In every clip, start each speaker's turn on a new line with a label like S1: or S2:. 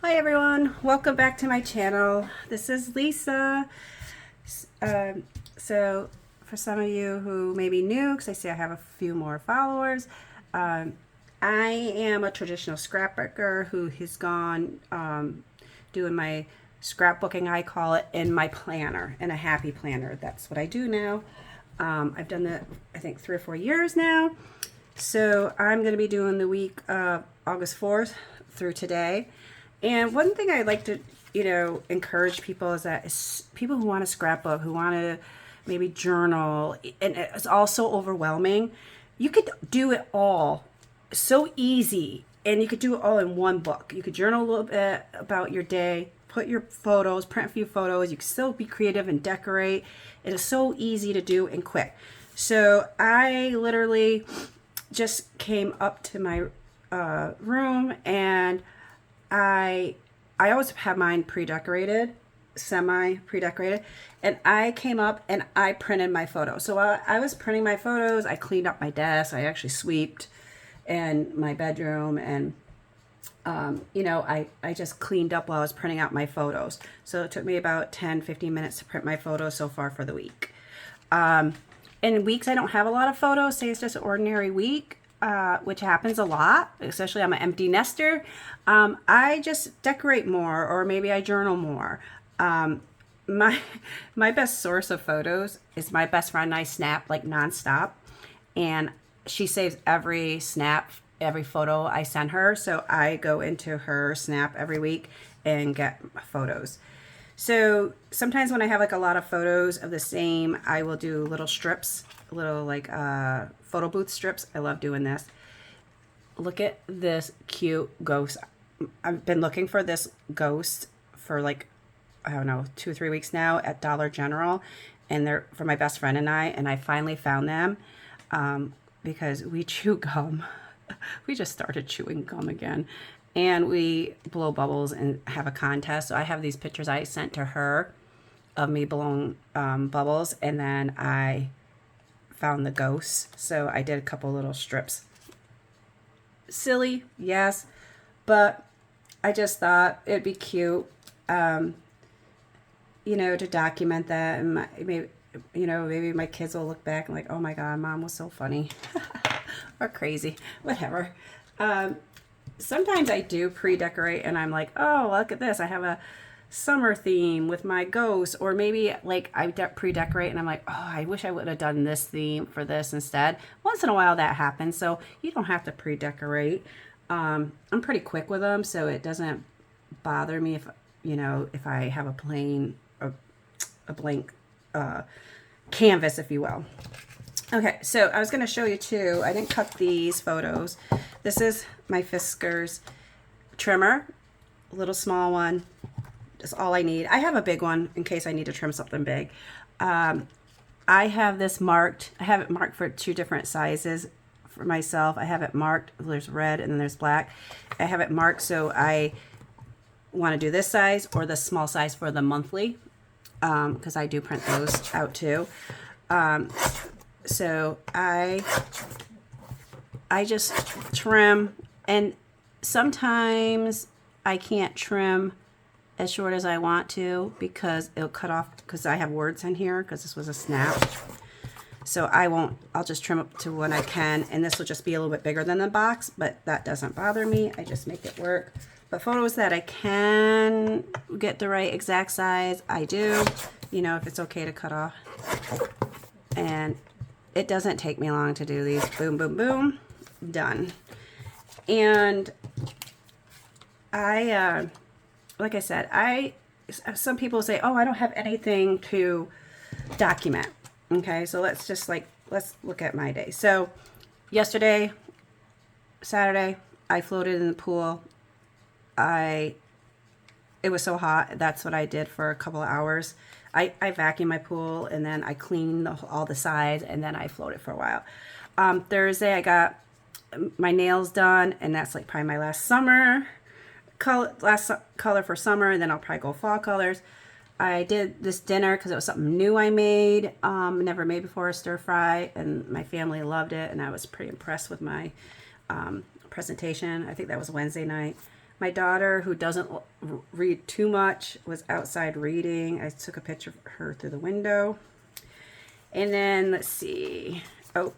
S1: Hi everyone, welcome back to my channel. This is Lisa. So for some of you who may be new, because I see I have a few more followers, I am a traditional scrapbooker who has gone doing my scrapbooking, I call it, in my planner, in a happy planner. That's what I do now. I've done that, I think, 3 or 4 years now. So I'm going to be doing the week of August 4th through today. And one thing I like to, encourage people is that people who want to scrapbook, who want to maybe journal, and it's also overwhelming. You could do it all so easy, and you could do it all in one book. You could journal a little bit about your day, put your photos, print a few photos. You can still be creative and decorate. It is so easy to do and quick. So I literally just came up to my room, and I always have mine pre-decorated, semi pre-decorated, and I came up and I printed my photos. So I was printing my photos. I cleaned up my desk. I actually sweeped and my bedroom, and I just cleaned up while I was printing out my photos. So it took me about 10-15 minutes to print my photos so far for the week. In weeks I don't have a lot of photos, say it's just an ordinary week, which happens a lot, especially I'm an empty nester. I just decorate more, or maybe I journal more. My my best source of photos is my best friend. I snap like nonstop, and she saves every snap, every photo I send her. So I go into her snap every week and get photos. So sometimes when I have like a lot of photos of the same, I will do little strips, little like photo booth strips. I love doing this. Look at this cute ghost. I've been looking for this ghost for like, I don't know, 2 or 3 weeks now at Dollar General, and they're for my best friend and I finally found them because we chew gum. We just started chewing gum again, and we blow bubbles and have a contest. So I have these pictures I sent to her of me blowing bubbles, and then I found the ghosts. So I did a couple little strips. Silly, yes, but I just thought it'd be cute, to document that, and maybe my kids will look back and like, oh my God, Mom was so funny, or crazy, whatever. Sometimes I do pre-decorate, and I'm like, oh, look at this, I have a summer theme with my ghost, or maybe like I pre-decorate and I'm like, oh, I wish I would have done this theme for this instead. Once in a while that happens, so you don't have to pre-decorate. I'm pretty quick with them, so it doesn't bother me if I have a plain, a blank canvas, if you will. Okay, so I was going to show you too. I didn't cut these photos. This is my Fiskars trimmer, a little small one. That's all I need. I have a big one in case I need to trim something big. I have this marked. I have it marked for 2 different sizes for myself. I have it marked. There's red and then there's black. I have it marked so I want to do this size or the small size for the monthly, because I do print those out too. So I just trim, and sometimes I can't trim as short as I want to because it'll cut off, because I have words in here because this was a snap. So I'll just trim up to when I can, and this will just be a little bit bigger than the box, but that doesn't bother me. I just make it work. But photos that I can get the right exact size, I do, if it's okay to cut off. And it doesn't take me long to do these. Boom, boom, boom, done. And like I said, some people say, oh, I don't have anything to document. Okay, so let's look at my day. So yesterday, Saturday, I floated in the pool. It was so hot. That's what I did for a couple of hours. I vacuumed my pool, and then I cleaned all the sides, and then I floated for a while. Thursday, I got my nails done, and that's like probably my last color for summer, and then I'll probably go fall colors. I did this dinner because it was something new I made, never made before, a stir fry, and my family loved it, and I was pretty impressed with my presentation. I think that was Wednesday night. My daughter, who doesn't read too much, was outside reading. I took a picture of her through the window. And then, let's see. Oh,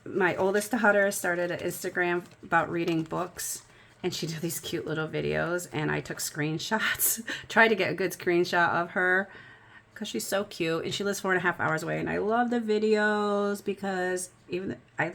S1: my oldest daughter started an Instagram about reading books. And she did these cute little videos. And I took screenshots. Tried to get a good screenshot of her. Because she's so cute. And she lives 4.5 hours away. And I love the videos because even I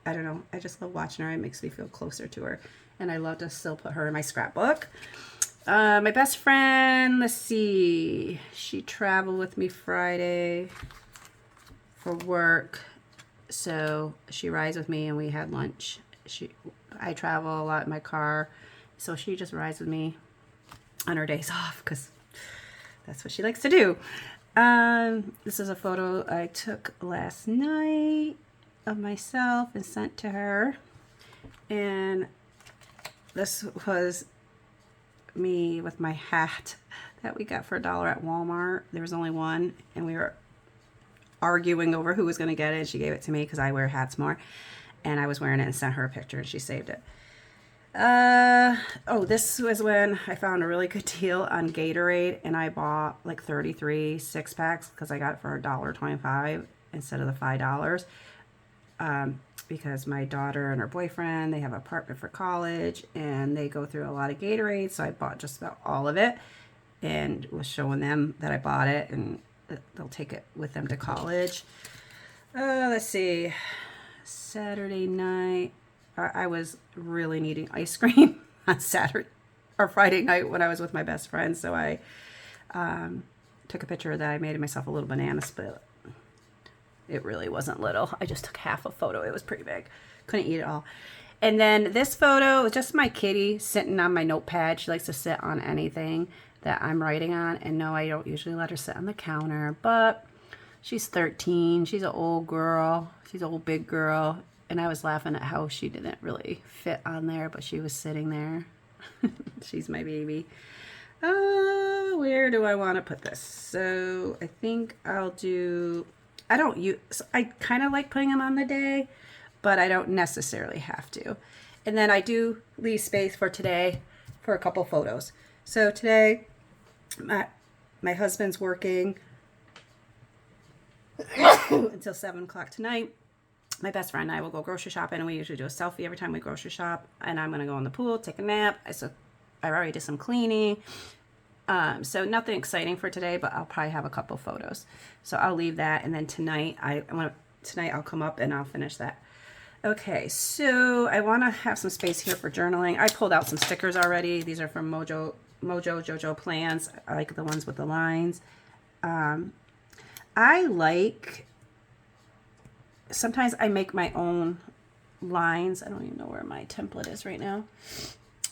S1: don't know. I just love watching her. It makes me feel closer to her. And I love to still put her in my scrapbook. My best friend, let's see. She traveled with me Friday for work. So she rides with me and we had lunch. I travel a lot in my car. So she just rides with me on her days off because that's what she likes to do. This is a photo I took last night of myself and sent to her. And this was me with my hat that we got for $1 at Walmart. There was only one, and we were arguing over who was going to get it. She gave it to me because I wear hats more, and I was wearing it and sent her a picture, and she saved it. Oh, this was when I found a really good deal on Gatorade, and I bought like 33 6-packs because I got it for $1.25 instead of the $5. Because my daughter and her boyfriend, they have an apartment for college and they go through a lot of Gatorade, so I bought just about all of it and was showing them that I bought it and they'll take it with them to college. Let's see, Saturday night, I was really needing ice cream on Saturday or Friday night when I was with my best friend, so I took a picture that I made myself a little banana split. It really wasn't little. I just took half a photo. It was pretty big. Couldn't eat it all. And then this photo is just my kitty sitting on my notepad. She likes to sit on anything that I'm writing on. And no, I don't usually let her sit on the counter. But she's 13. She's an old girl. She's an old big girl. And I was laughing at how she didn't really fit on there. But she was sitting there. She's my baby. Where do I want to put this? So I think I'll do... I kind of like putting them on the day, but I don't necessarily have to. And then I do leave space for today for a couple photos. So today, my husband's working until 7 o'clock tonight. My best friend and I will go grocery shopping, and we usually do a selfie every time we grocery shop. And I'm going to go in the pool, take a nap. I already did some cleaning. So nothing exciting for today, but I'll probably have a couple photos. So I'll leave that, and then tonight I'll come up and I'll finish that. Okay, so I want to have some space here for journaling. I pulled out some stickers already. These are from Mojo Jojo Plans. I like the ones with the lines. Sometimes I make my own lines. I don't even know where my template is right now,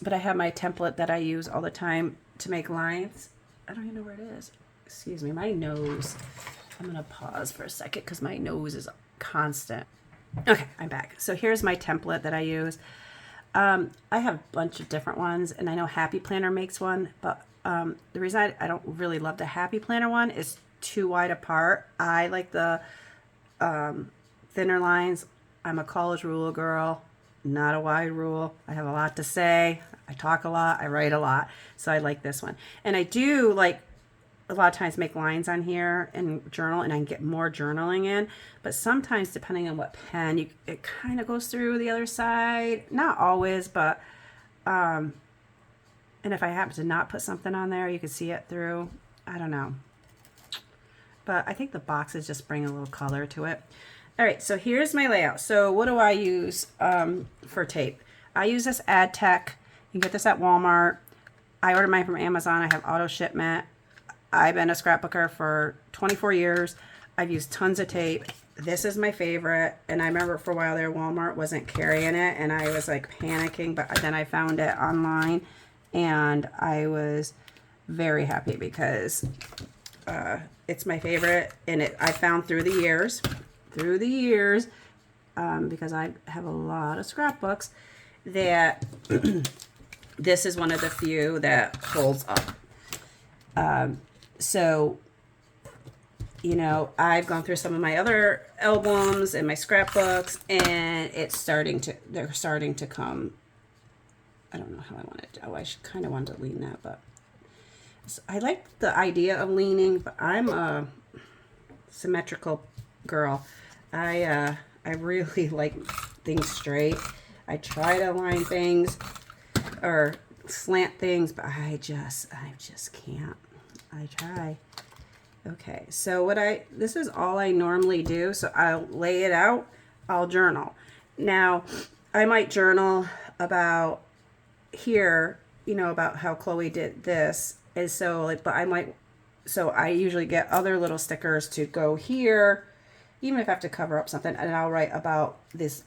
S1: but I have my template that I use all the time to make lines. I don't even know where it is. Excuse me, my nose. I'm gonna pause for a second because my nose is constant. Okay, I'm back. So here's my template that I use. I have a bunch of different ones, and I know Happy Planner makes one, but the reason I don't really love the Happy Planner one is too wide apart. I like the thinner lines. I'm a college rule girl, not a wide rule. I have a lot to say. I talk a lot. I write a lot. So I like this one. And I do like a lot of times make lines on here and journal, and I can get more journaling in. But sometimes, depending on what pen, it kind of goes through the other side. Not always, but and if I happen to not put something on there, you can see it through. I don't know. But I think the boxes just bring a little color to it. All right, so here's my layout. So what do I use for tape? I use this AdTech. You can get this at Walmart. I ordered mine from Amazon. I have auto shipment. I've been a scrapbooker for 24 years. I've used tons of tape. This is my favorite. And I remember for a while there, Walmart wasn't carrying it, and I was like panicking, but then I found it online, and I was very happy because it's my favorite, and I found through the years, because I have a lot of scrapbooks, that this is one of the few that holds up. So, you know, I've gone through some of my other albums and my scrapbooks, and they're starting to come I don't know how I want it. Oh, I should kind of want to lean that, but so I like the idea of leaning, but I'm a symmetrical girl. I really like things straight. I try to line things or slant things, but I just can't. I try. Okay, so this is all I normally do. So I'll lay it out, I'll journal. Now, I might journal about here, you know, about how Chloe did this. And so like, but I usually get other little stickers to go here, even if I have to cover up something, and I'll write about this.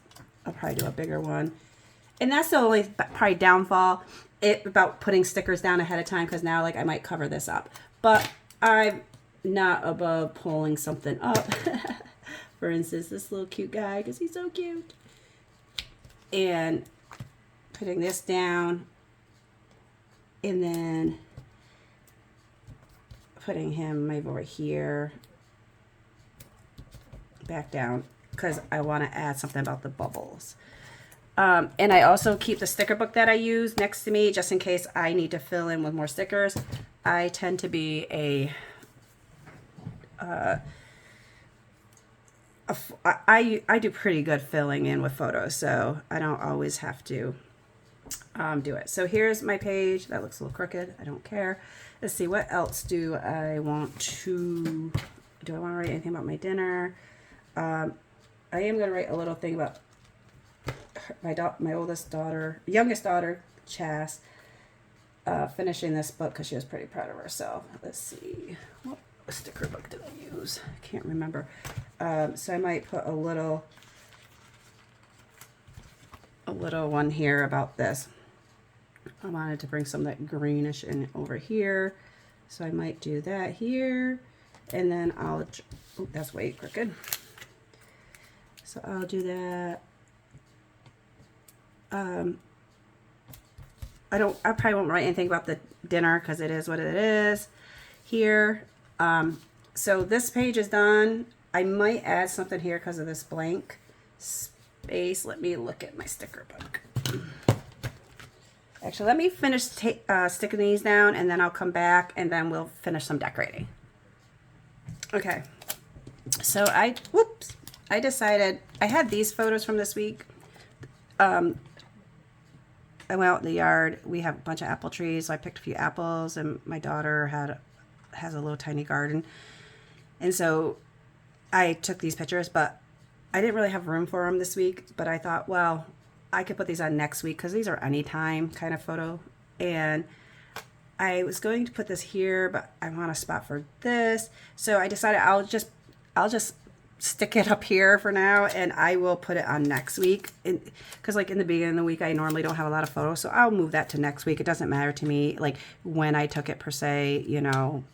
S1: I'll probably do a bigger one. And that's the only probably downfall about putting stickers down ahead of time, because now like I might cover this up. But I'm not above pulling something up. For instance, this little cute guy, because he's so cute. And putting this down. And then putting him maybe over here. Back down, because I want to add something about the bubbles. And I also keep the sticker book that I use next to me just in case I need to fill in with more stickers. I tend to be I do pretty good filling in with photos, so I don't always have to do it. So here's my page. That looks a little crooked. I don't care. Let's see, what else do I want to write anything about my dinner? I am going to write a little thing about my oldest daughter, youngest daughter, Chas, finishing this book because she was pretty proud of herself. Let's see, what sticker book did I use? I can't remember. So I might put a little one here about this. I wanted to bring some of that greenish in over here, so I might do that here, and then I'll. Oh, that's way crooked. So I'll do that. I probably won't write anything about the dinner because it is what it is here. So this page is done. I might add something here because of this blank space. Let me look at my sticker book. Actually, let me finish sticking these down, and then I'll come back and then we'll finish some decorating. Okay. So I decided, I had these photos from this week. I went out in the yard. We have a bunch of apple trees. So I picked a few apples, and my daughter has a little tiny garden. And so I took these pictures, but I didn't really have room for them this week. But I thought, well, I could put these on next week because these are anytime kind of photo. And I was going to put this here, but I want a spot for this. So I decided I'll just stick it up here for now, and I will put it on next week. Because like in the beginning of the week, I normally don't have a lot of photos, so I'll move that to next week. It doesn't matter to me, like when I took it per se, you know,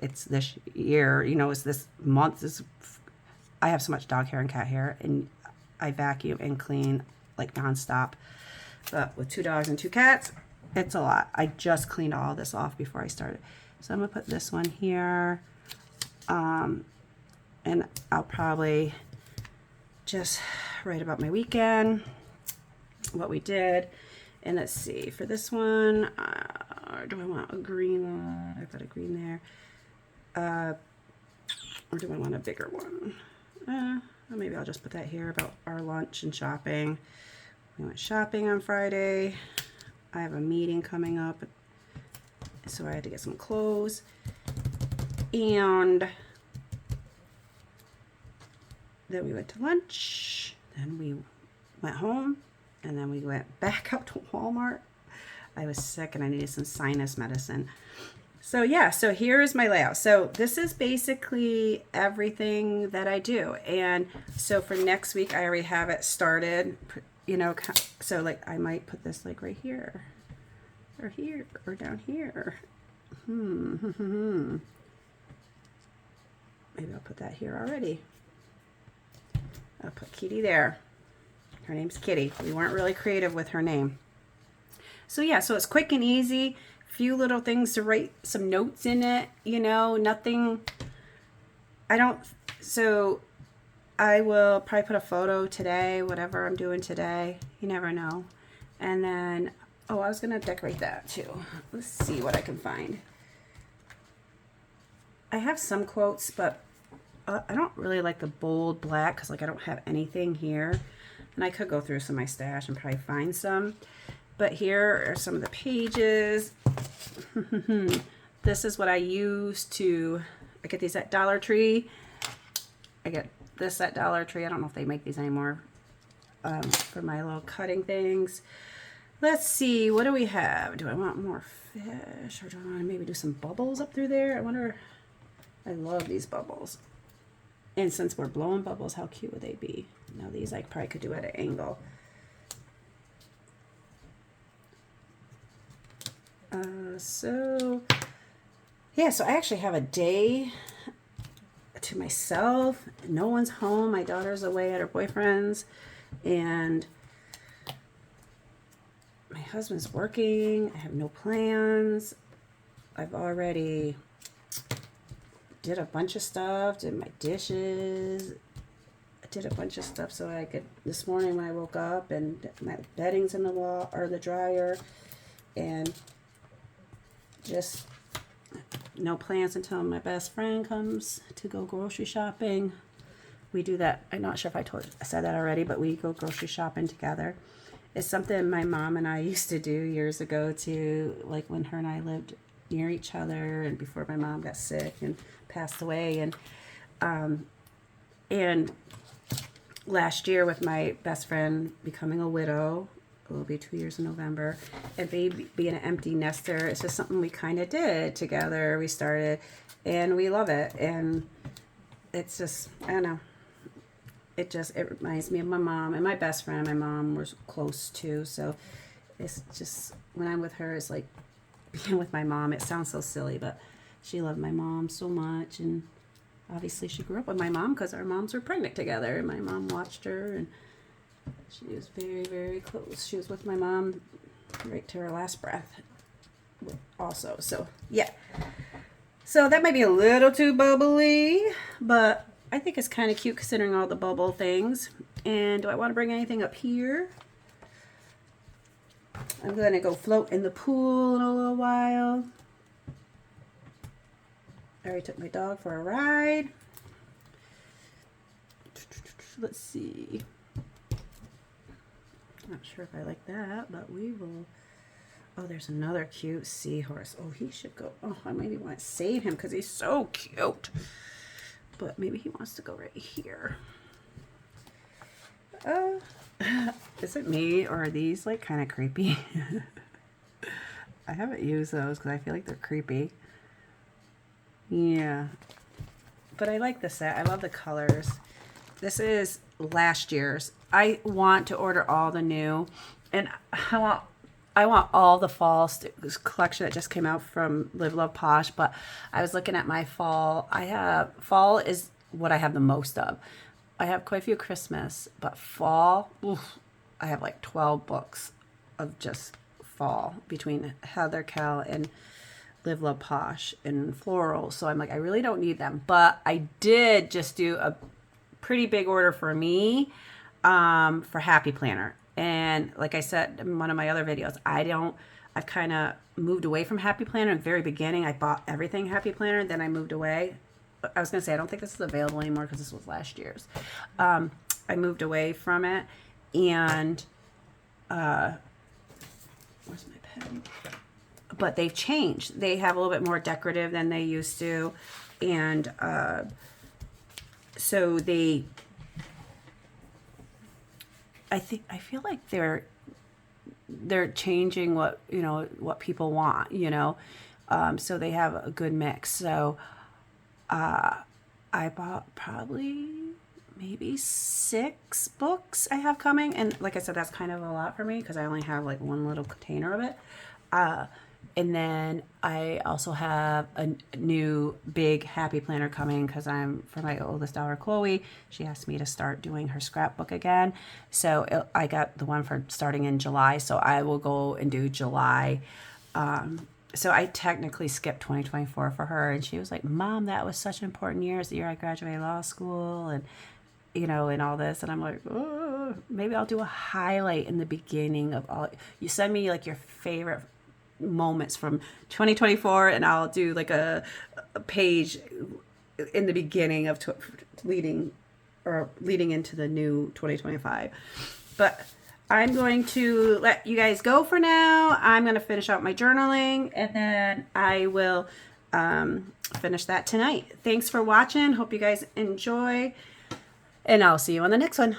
S1: it's this year, you know, it's this month. I have so much dog hair and cat hair, and I vacuum and clean like nonstop. But with 2 dogs and 2 cats, it's a lot. I just cleaned all this off before I started. So I'm gonna put this one here. And I'll probably just write about my weekend, what we did. And let's see, for this one, do I want a green one? I've got a green there. Or do I want a bigger one? Maybe I'll just put that here about our lunch and shopping. We went shopping on Friday. I have a meeting coming up, so I had to get some clothes. And then we went to lunch, then we went home, and then we went back up to Walmart. I was sick and I needed some sinus medicine. So yeah, so here's my layout. So this is basically everything that I do. And so for next week, I already have it started, you know, so like I might put this like right here, or here, or down here. Maybe I'll put that here already. I'll put Kitty there. Her name's Kitty. We weren't really creative with her name. So yeah, so it's quick and easy. Few little things to write some notes in it, you know, nothing. So I will probably put a photo today, whatever I'm doing today. You never know. And then Oh, I was going to decorate that too. Let's see what I can find. I have some quotes, but I don't really like the bold black because like I don't have anything here. And I could go through some of my stash and probably find some. But here are some of the pages. This is what I use to, I get these at Dollar Tree. I get this at Dollar Tree. I don't know if they make these anymore for my little cutting things. Let's see, what do we have? Do I want more fish or do I want to maybe do some bubbles up through there? I wonder, I love these bubbles. And since we're blowing bubbles, how cute would they be? Now these I probably could do at an angle. So I actually have a day to myself. No one's home. My daughter's away at her boyfriend's, and my husband's working. I have no plans. I've already did a bunch of stuff, did my dishes, I did a bunch of stuff so I could, this morning when I woke up, and my bedding's in the wall or the dryer, and just no plans until my best friend comes to go grocery shopping. We do that. I'm not sure if I said that already, but we go grocery shopping together. It's something my mom and I used to do years ago too, like when her and I lived near each other and before my mom got sick and passed away. And last year with my best friend becoming a widow, it will be 2 years in November, and baby being an empty nester, it's just something we kind of did together. We started, and we love it, and it's just, I don't know, it reminds me of my mom and my best friend. My mom was close too, so it's just, when I'm with her, it's like being with my mom. It sounds so silly, but she loved my mom so much, and obviously she grew up with my mom because our moms were pregnant together, and my mom watched her, and she was very, very close. She was with my mom right to her last breath also. So, yeah. So that might be a little too bubbly, but I think it's kind of cute considering all the bubble things. And do I want to bring anything up here? I'm going to go float in the pool in a little while. I already took my dog for a ride. Let's see. Not sure if I like that, but we will. Oh, there's another cute seahorse. Oh, he should go. Oh, I maybe want to save him because he's so cute. But maybe he wants to go right here. Is it me or are these like kind of creepy? I haven't used those because I feel like they're creepy. Yeah. But I like the set. I love the colors. This is last year's. I want to order all the new, and I want all the fall collection that just came out from Live Love Posh, but I was looking at my fall. Fall is what I have the most of. I have quite a few Christmas, but fall, oof, I have like 12 books of just fall between Heather Kell and Live Love Posh and floral. So I'm like, I really don't need them, but I did just do a pretty big order for me for Happy Planner. And like I said in one of my other videos, I've kind of moved away from Happy Planner. In the very beginning, I bought everything Happy Planner. Then I moved away. I was going to say, I don't think this is available anymore because this was last year's. I moved away from it. And where's my pen? But they've changed. They have a little bit more decorative than they used to. And so I feel like they're changing what people want, so they have a good mix. So I bought probably maybe 6 books I have coming, and like I said, that's kind of a lot for me because I only have like one little container of it. And then I also have a new big Happy Planner coming because for my oldest daughter, Chloe, she asked me to start doing her scrapbook again. So I got the one for starting in July. So I will go and do July. So I technically skipped 2024 for her. And she was like, Mom, that was such an important year. It's the year I graduated law school and, and all this. And I'm like, oh. maybe I'll do a highlight in the beginning of all. You send me like your favorite moments from 2024, and I'll do like a page in the beginning of leading into the new 2025. But I'm going to let you guys go for now. I'm going to finish out my journaling, and then I will finish that tonight. Thanks for watching. Hope you guys enjoy, and I'll see you on the next one.